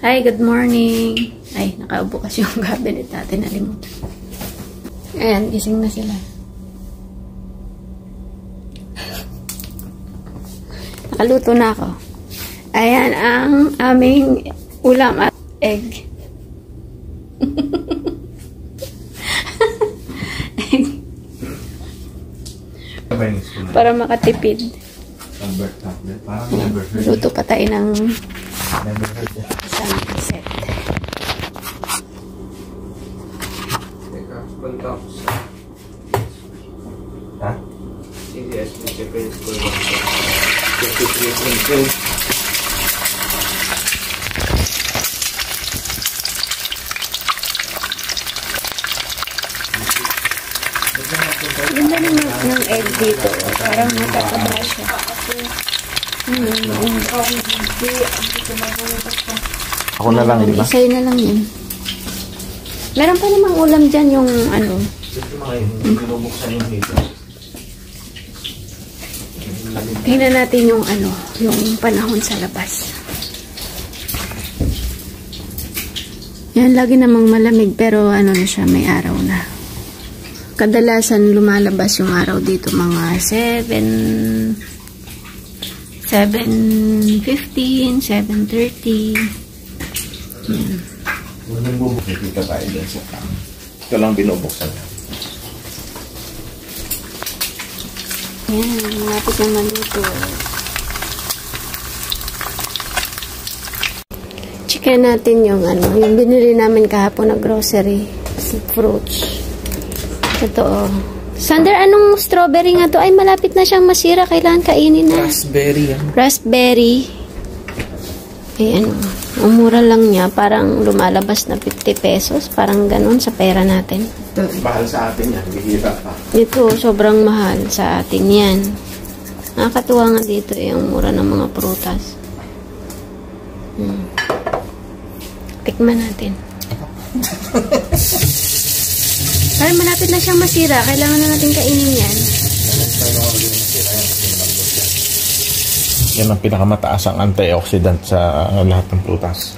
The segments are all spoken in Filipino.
Hi, good morning. Ay, nakaupo kasi yung cabinet natin. Nalimutan. Ayan, gising na sila. Nakaluto na ako. Ayan ang aming ulam at egg. Para makatipid. Luto pa tayo ng isang set. Ha? CDS mo Japan School Ganda ng egg dito. Parang nakakaba siya. Ako na lang, di ba? Isay na lang yun. Meron pa namang ulam dyan yung ano. Tingnan natin yung ano, yung panahon sa labas. Yan, lagi namang malamig pero ano na siya, may araw na. Kadalasan lumalabas yung araw dito mga 7:15, 7:30. Yan. Walang bubuksan. Kita tayo dyan sa kama. Ito lang binubuksan. Yan, malapit na maluto. Chicken natin yung ano, yung binili namin kahapon na grocery. Fruits. Ito, Sander, anong strawberry nga to? Ay, malapit na siyang masira. Kailangan kainin na. Raspberry yan. Raspberry. Ayan. Ang mura lang niya. Parang lumalabas na 50 pesos. Parang ganun sa pera natin. Mahal sa atin yan. Bihira pa. Ito, sobrang mahal sa atin yan. Nakakatuwa nga dito yung mura ng mga prutas. Tikman natin. Parang malapit na siyang masira. Kailangan na natin kainin yan. Yan ang pinakamataas ang antioxidant sa lahat ng prutas.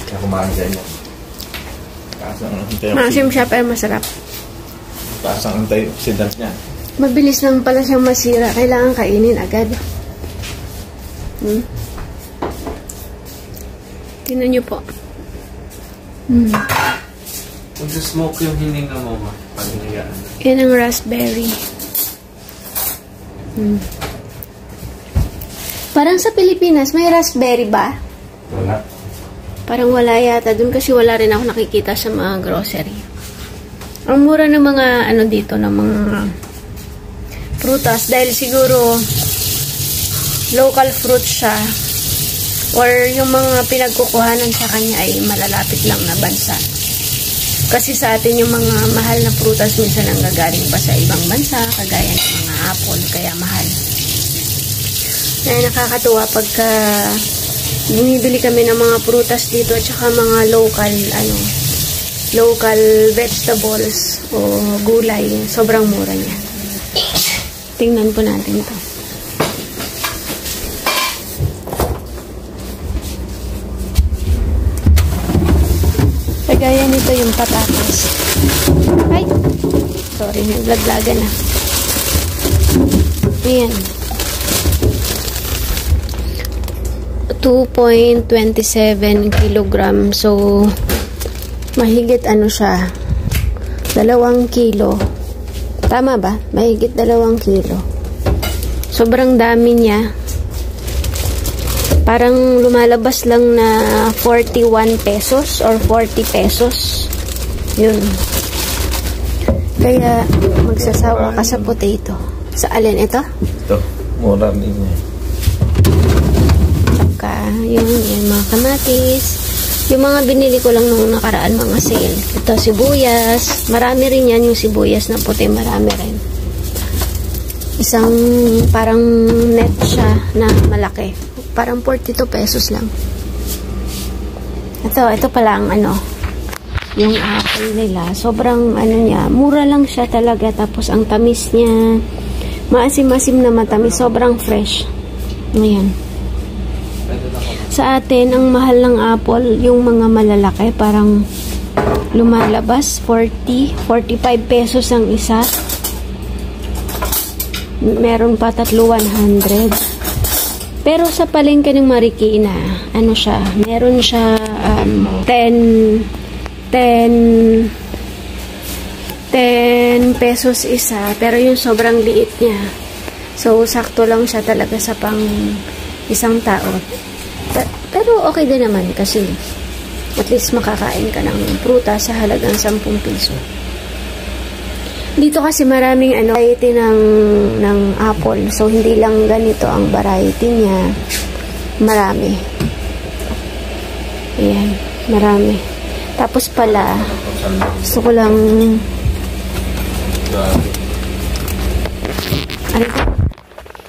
Kaya kumain dyan yan. Taas ang antioxidant. Maasim siya pero masarap. Taas ang antioxidant niya. Mabilis lang pala siyang masira. Kailangan kainin agad. Tingnan niyo po. Kung smoke yung hininga mo, pag hinayaan. Yan ang raspberry. Parang sa Pilipinas, may raspberry ba? Wala. Parang wala yata. Doon kasi wala rin ako nakikita sa mga grocery. Ang mura ng mga ano dito, ng mga prutas. Dahil siguro local fruit siya. Or yung mga pinagkukuhanan sa kanya ay malalapit lang na bansa. Kasi sa atin yung mga mahal na prutas minsan ang gagaling pa sa ibang bansa, kagaya ng mga apple, kaya mahal. Kaya nakakatuwa pagka bumibili kami ng mga prutas dito at saka mga local vegetables o gulay, sobrang mura niya. Tingnan po natin ito. Gaya nito yung patatas. Ay! Sorry, naglaglagan na. Ayan. 2.27 kilogram. So, mahigit ano siya? 2 kilo. Tama ba? Mahigit 2 kilo. Sobrang dami niya. Parang lumalabas lang na 41 pesos or 40 pesos. Yun. Kaya magsasawa ka sa potato. Sa alin ito? Ito. Mura din niya. Tsaka yung mga kamatis. Yung mga binili ko lang nung nakaraan mga sale. Ito sibuyas. Marami rin yan yung sibuyas na puti. Marami rin. Isang parang net siya na malaki. Parang 42 pesos lang. Ito pala ang ano, yung apple nila. Sobrang ano niya, mura lang siya talaga. Tapos ang tamis niya, maasim-asim na matamis. Sobrang fresh. Ayan. Sa atin, ang mahal ng apple, yung mga malalaki, parang lumalabas, 40, 45 pesos ang isa. Meron pa 100. Pero sa palengke ng Marikina, ano siya, meron siya 10 pesos isa, pero yung sobrang liit niya. So, sakto lang siya talaga sa pang isang tao. Pero okay din naman kasi at least makakain ka ng prutas sa halagang 10 piso. Dito kasi maraming variety ng apple. So, hindi lang ganito ang variety niya. Marami. Ayan, marami. Tapos pala, gusto ko lang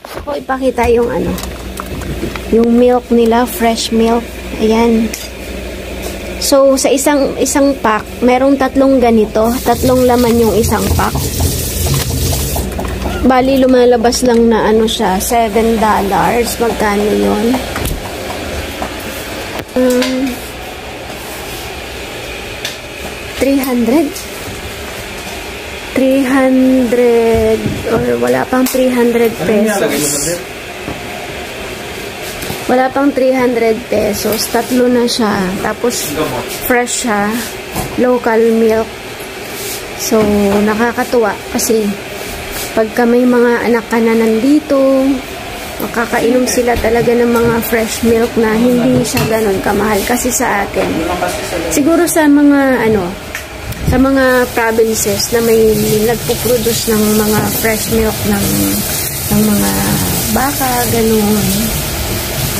gusto ko ipakita yung yung milk nila, fresh milk. Ayan. So, sa isang pack, merong 3 ganito. 3 laman yung isang pack. Bali, lumalabas lang na siya, $7. Magkano yun? 300 or wala pang 300 pesos. Wala pang 300 pesos. 3 na siya. Tapos, fresh siya. Local milk. So, nakakatuwa. Kasi, pagka may mga anak ka na nandito, makakainom sila talaga ng mga fresh milk na hindi siya ganun kamahal. Kasi sa atin, siguro sa mga, sa mga provinces na may nagpo-produce ng mga fresh milk ng mga baka, ganun.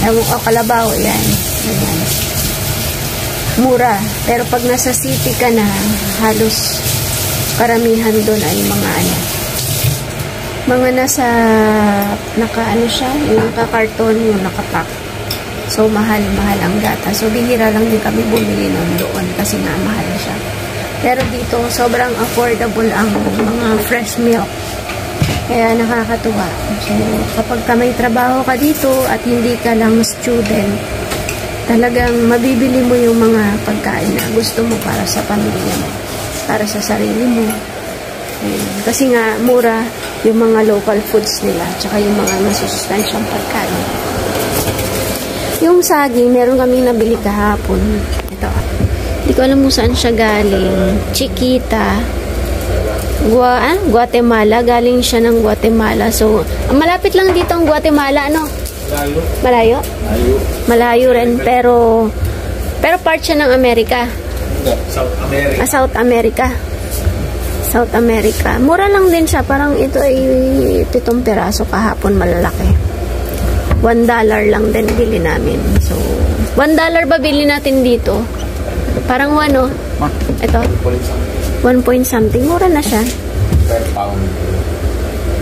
Ewan ko, kalabaw, yan. Ayan. Mura. Pero pag nasa city ka na, halos karamihan doon ay mga nasa, siya, yung naka-karton, yung nakapack. So, mahal ang gata. So, bihira lang din kami bumili nun doon kasi nga mahal siya. Pero dito, sobrang affordable ang mga fresh milk. Kaya nakakatuwa. So, kapag ka may trabaho ka dito at hindi ka lang student, talagang mabibili mo yung mga pagkain na gusto mo para sa pamilya mo, para sa sarili mo. Kasi nga, mura yung mga local foods nila, tsaka yung mga masusustansyang pagkain. Yung saging, meron kaming nabili kahapon. Ito. Hindi ko alam kung saan siya galing. Chiquita. Guatemala. Galing siya ng Guatemala. So, malapit lang dito ang Guatemala, Malayo? Malayo rin, pero part siya ng Amerika. South America. South America. South America. Mura lang din siya. Parang ito ay 7 peraso kahapon, malalaki. $1 lang din bili namin. So, $1 ba bili natin dito? Parang ito. 1 point something. Mura na siya.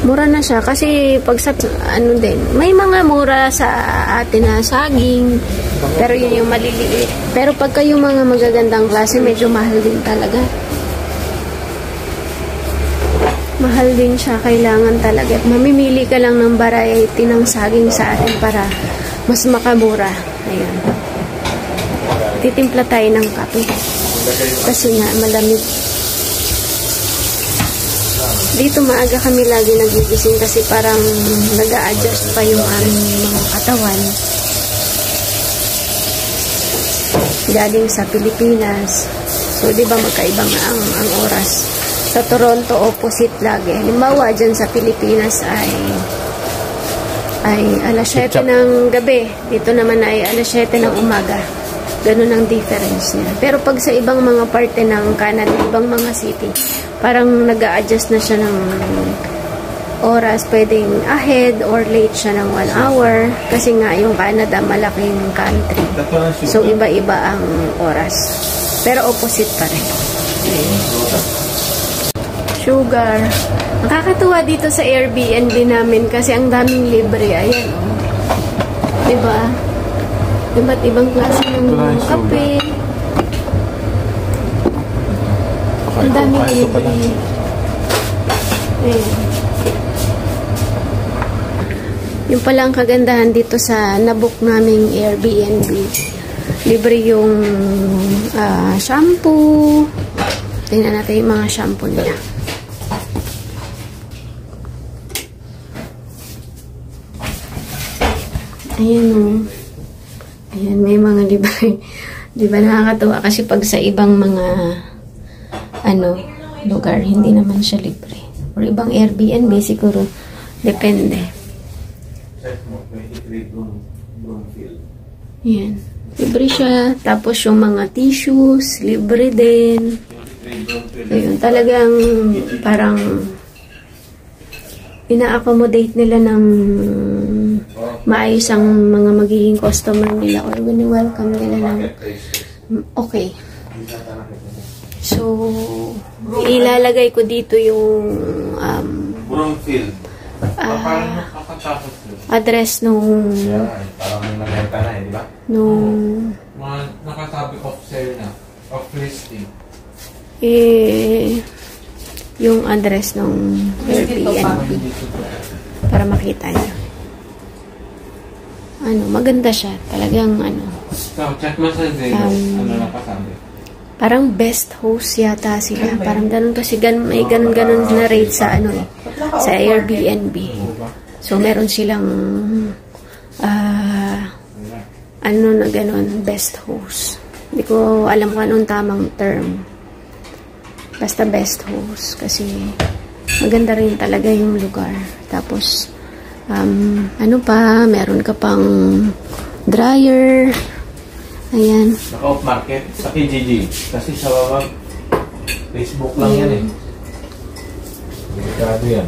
Mura na siya. Kasi pag sa, may mga mura sa atin na saging. Pero yun yung maliliit. Pero pagka yung mga magagandang klase, medyo mahal din talaga. Mahal din siya. Kailangan talaga. At mamimili ka lang ng variety ng saging sa atin para mas makamura. Ayan. Titimpla tayo ng kape. Kasi nga, malamig. Dito maaga kami lagi nagigising kasi parang nag-a-adjust pa yung aming mga katawan. Galing sa Pilipinas. So, di ba magkaiba nga ang oras? Sa Toronto, opposite lagi. Halimbawa, dyan sa Pilipinas ay 7:00 ng gabi. Dito naman ay 7:00 ng umaga. Ganun ang difference niya. Pero pag sa ibang mga parte ng Canada, ibang mga city, parang nag-a-adjust na siya ng oras. Pwedeng ahead or late siya ng 1 hour. Kasi nga, yung Canada, malaking country. So, iba-iba ang oras. Pero opposite pa rin. Sugar. Nakakatuwa dito sa Airbnb namin kasi ang daming libre. Ayan, diba? Iba't ibang klase ng kape. Ang daming libre. Ayan. Yung pala ang kagandahan dito sa nabook naming Airbnb. Libre yung shampoo. Tingnan natin yung mga shampoo nila. Ayan o. Ayan, may mga libre. Di ba nakakatuwa kasi pag sa ibang mga lugar, hindi naman siya libre. Or ibang Airbnb, siguro depende. Ayan. Libre siya. Tapos yung mga tissues, libre din. Ayun, talagang parang ina-accommodate nila ng maayos ang mga magiging customer nila or wini-welcome nila ng okay. So, ilalagay ko dito yung address nung nakatabi off sale na, off listing. Yung address nung Airbnb para makita nyo. Maganda siya. Talagang Check mo sa Zeno. Nakasabi? Parang best host yata sila. Parang ganun kasi may ganun na rate sa sa Airbnb. So meron silang na ganun, best host. Hindi ko alam kung anong tamang term. Basta best host kasi maganda rin talaga yung lugar. Tapos meron ka pang dryer. Ayan. Naka-off market sa KGG. Kasi sa baba, Facebook lang yan eh. Delikado yan.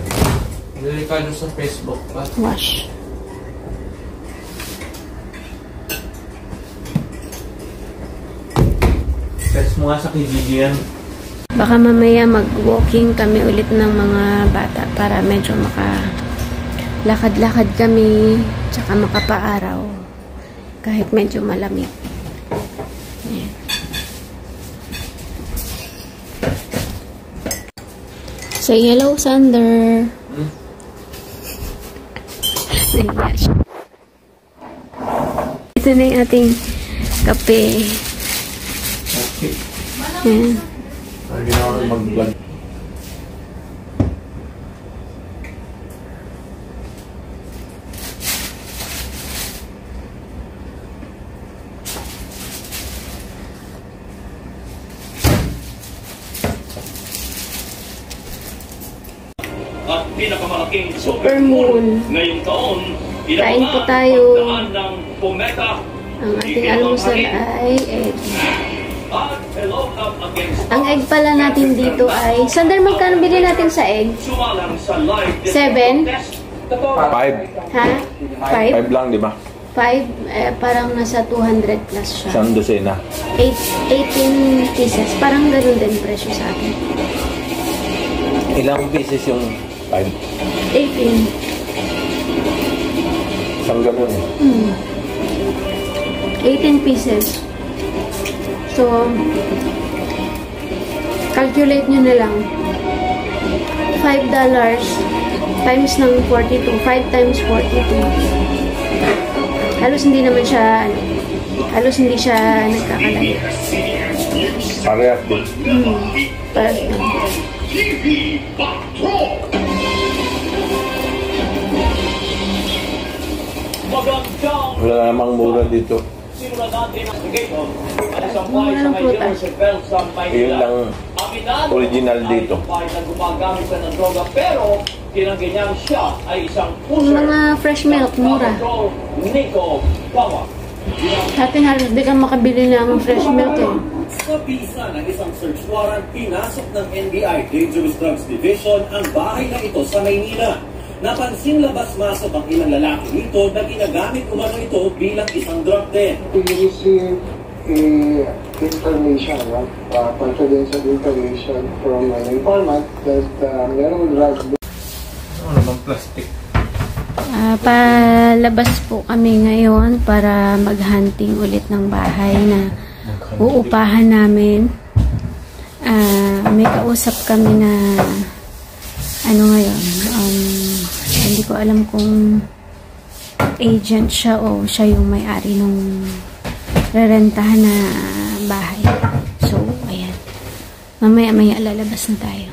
Delikado sa Facebook pa. Wash. Test mo nga sa KGG yan. Baka mamaya mag-walking kami ulit ng mga bata para medyo lakad-lakad kami tsaka makapaaraw kahit medyo malamig. Ayan. Say hello, Sander. Ito na yung ating kape. Okay. Ayan. Ginawa ko mag-vlog. At pinakamalaking Supermoon. ngayong taon, Kain po tayo. ng Pometa. Ang ating almusal ay egg. At hello up against Ang egg pala natin dito ay... Sander, magkano bili natin sa egg? sumalang sa live 7? test. 5. Ha? 5? 5 lang, di ba? 5? Parang nasa 200 plus siya. Siyang dosena. 18 pieces. Parang ganun din presyo sa akin. Ilang pieces yung 5? 18. Isang ganun. 18 pieces. So, calculate nyo na lang. $5 times ng 42. 5 times 42. Halos hindi naman siya, halos hindi siya nagkakalagay. Parehas din. Parang Magandang Wala namang mura dito. simulan natin ang game. At isang Mura bahay sa ng may prutas. Jezebel sa Yun Maynila. lang Aminado original ay dito. isang bahay na gumagamit pa ng droga pero tinanggi niyang siya ay isang pusher. mga fresh milk, mura. Nico Bawa. Sa atin halos di ka makabili ng fresh milk eh. Sa bisa ng isang search warrant, pinasok ng NBI Dangerous Drugs Division ang bahay na ito sa Maynila. Napansing labas-masok ang ilang lalaki nito na ginagamit umano ito bilang isang drug den. We receive information, confidential information from an informant that merong drugs. Ano naman plastic? Palabas po kami ngayon para mag-hunting ulit ng bahay na uupahan namin. May kausap kami na ano ngayon, hindi ko alam kung agent siya o siya yung may-ari nung rerentahan na bahay. So, ayan. Mamaya-maya lalabas na tayo.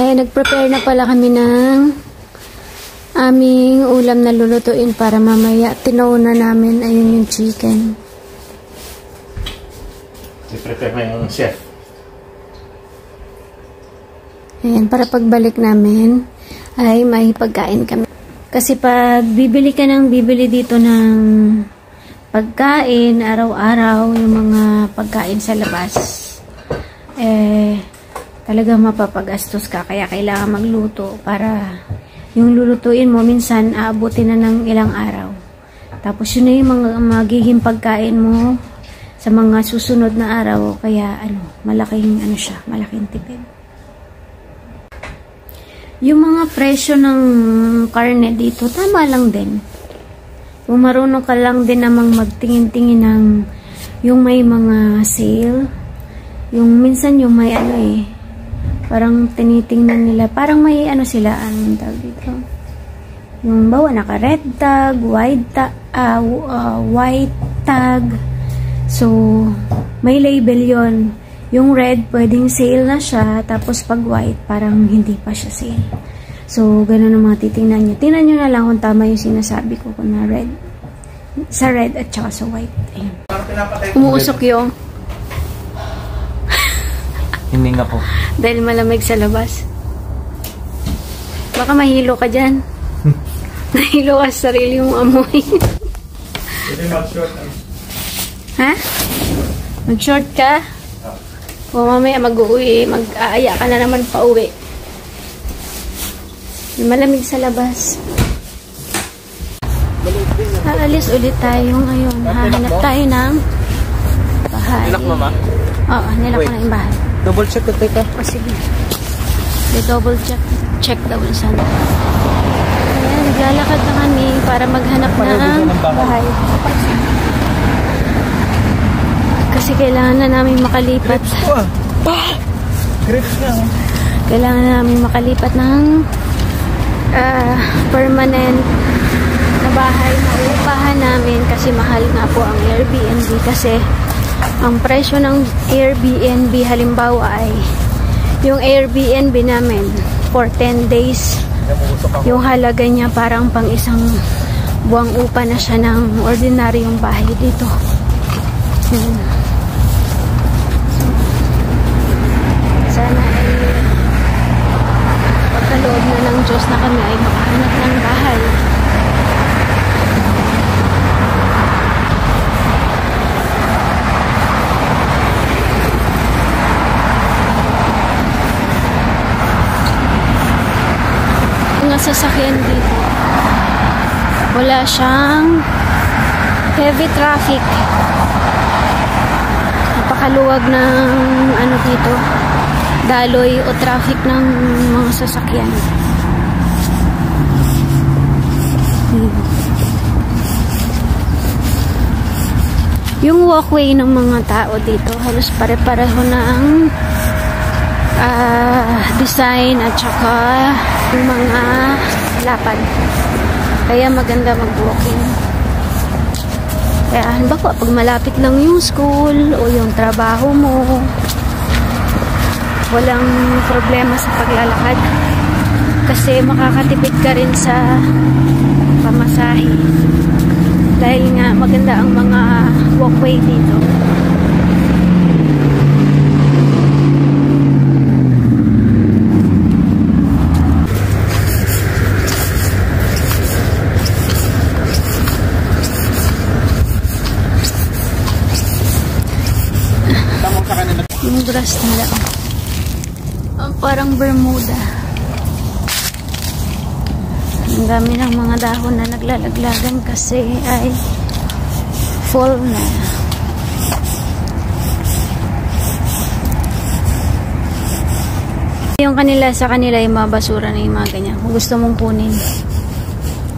Ayan, nag-prepare na pala kami ng aming ulam na lulutuin para mamaya. Tinauna namin. Ayun yung chicken. I-prepare mo yung chef. Ayan, para pagbalik namin ay may pagkain kami. Kasi pag bibili ka ng bibili dito ng pagkain, araw-araw, yung mga pagkain sa labas, talagang mapapagastos ka. Kaya kailangan magluto para yung lulutuin mo, minsan aabutin na ng ilang araw. Tapos yun na yung mga magiging pagkain mo sa mga susunod na araw. Kaya malaking malaking tipid. Yung mga presyo ng karne dito, tama lang din. Kung marunong ka lang din namang magtingin-tingin ng yung may mga sale, yung minsan yung may parang tinitingnan nila, parang may sila, anong tawag dito? Yung bawa naka-red tag, white tag. So, may label yon. Yung red, pwedeng sale na siya, tapos pag white, parang hindi pa siya sale. So, ganun ang mga titingnan nyo. Tingnan nyo na lang kung tama yung sinasabi ko kung na red. Sa red at saka sa white. Ayan. Umuusok yung Hindi nga po. dahil malamig sa labas. Baka mahilo ka dyan. Nahilo ka sa sarili mong amoy. Pwede mag-short. Ha? Mag-short ka? O mamaya mag-uwi, mag-aaya ka na naman pa uwi. Malamig sa labas. Aalis ulit tayo ngayon. Hahanap tayo ng bahay. Nilak mo, ma? Oo, nilak ko na yung bahay. Double check ko, teka. O sige. Double check. Check daw sana. Ayan, naglalakad na kami para maghanap ng bahay. Kasi kailangan na namin makalipat. Grips na. Kailangan na namin makalipat ng permanent na bahay na upahan namin kasi mahal nga po ang Airbnb. Kasi ang presyo ng Airbnb halimbawa ay yung Airbnb namin for 10 days. Yung halaga niya parang pang isang buwang upa na siya ng ordinaryong bahay dito. Sana ay pagkaloob na ng Diyos na kami ay makahanap ng bahay. Mga sasakyan dito, wala siyang heavy traffic. Napakaluwag ng dito, daloy o traffic ng mga sasakyan. Yung walkway ng mga tao dito halos pare-pareho na ang design at saka yung mga lapad. Kaya maganda mag-walking. Kaya halimbawa pag malapit lang yung school o yung trabaho mo, walang problema sa paglalakad kasi makakatipid ka rin sa pamasahe dahil nga maganda ang mga walkway dito. Yung grass nila parang Bermuda. Ang dami ng mga dahon na naglalaglagan kasi ay fall na. Yung sa kanila yung mga basura na yung mga ganyan. Kung gusto mong kunin.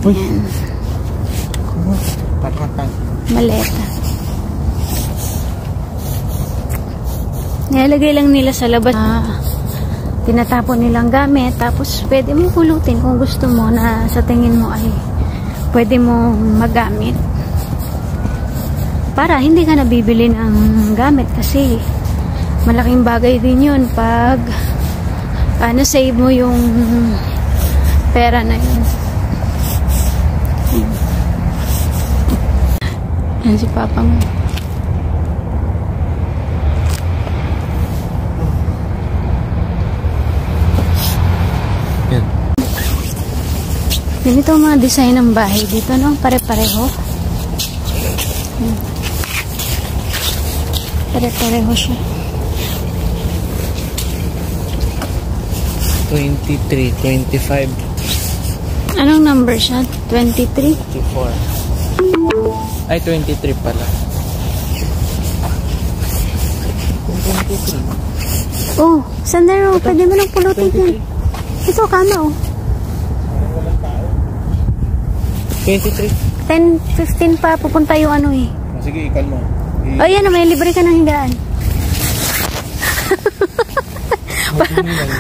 Ayan. Maleta. Nilalagay lang nila sa labas. tinatapon nilang gamit. Tapos pwede mo pulutin kung gusto mo na sa tingin mo ay pwede mo magamit. Para hindi ka nabibili ng gamit kasi malaking bagay din yun pag save mo yung pera na yun. Yan si Papa mo. Yan. Ganito ang mga design ng bahay dito, no? Pare-pareho. Pare-pareho siya. 23, 25, Anong number siya? 23? 24. Ay, 23 pala. Oh, sandero. Pwede mo nang pulutin yan. Ito, kama, oh. 23. 10, 15 pa. Pupunta yung ano, eh. Sige, ikan mo. Oh, yan. May libre ka ng higaan.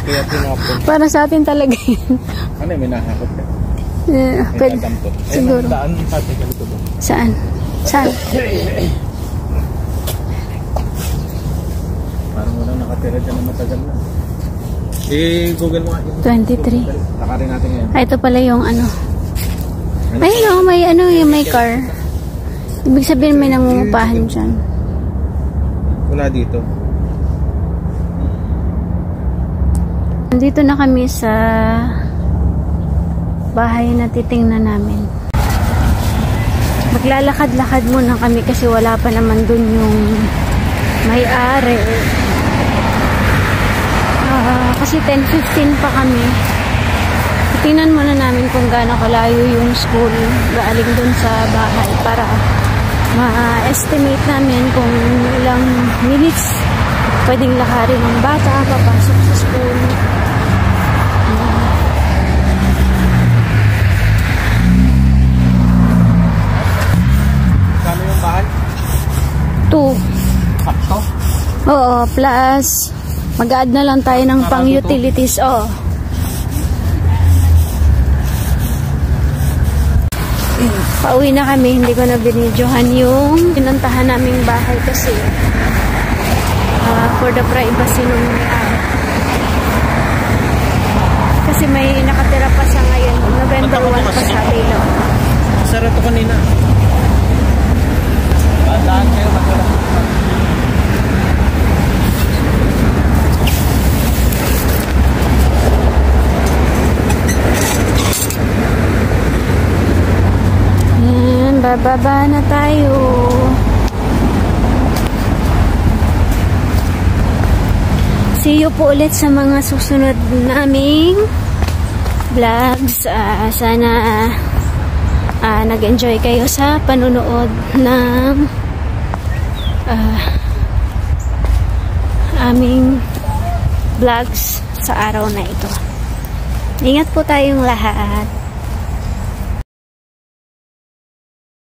Kaya pinapon. Para sa atin talaga yun. Ano, may nahakot ka? Pwede. Siguro. Daan sa atin ganito ba? Saan? Saan? Parang walang nakatira dyan na matagal na. Google mo nga yung 23. lakarin natin ngayon. Ah, ito pala yung ano. Ay, no, may ano, yung may car. Ibig sabihin may nangungupahan dyan. Wala dito. Nandito na kami sa bahay na titingnan namin. Maglalakad-lakad muna kami kasi wala pa naman dun yung may-ari. Kasi 10:15 pa kami. Tingnan muna namin kung gaano kalayo yung school galing dun sa bahay para ma-estimate namin kung ilang minutes pwedeng lakarin ng bata papasok sa school. Kano yung bahay? 2. Sakto? Oo, plus mag-add na lang tayo ng pang-utilities. Oo. Pauwi na kami, hindi ko na binidyohan yung pinuntahan naming bahay kasi for the privacy nung kasi may nakatira pa sa ngayon, November 1 pa sa Belo. Sarap to kanina. Daan kayo matira. Bababa na tayo. See you po ulit sa mga susunod naming vlogs. Sana nag-enjoy kayo sa panunood ng aming vlogs sa araw na ito. Ingat po tayong lahat.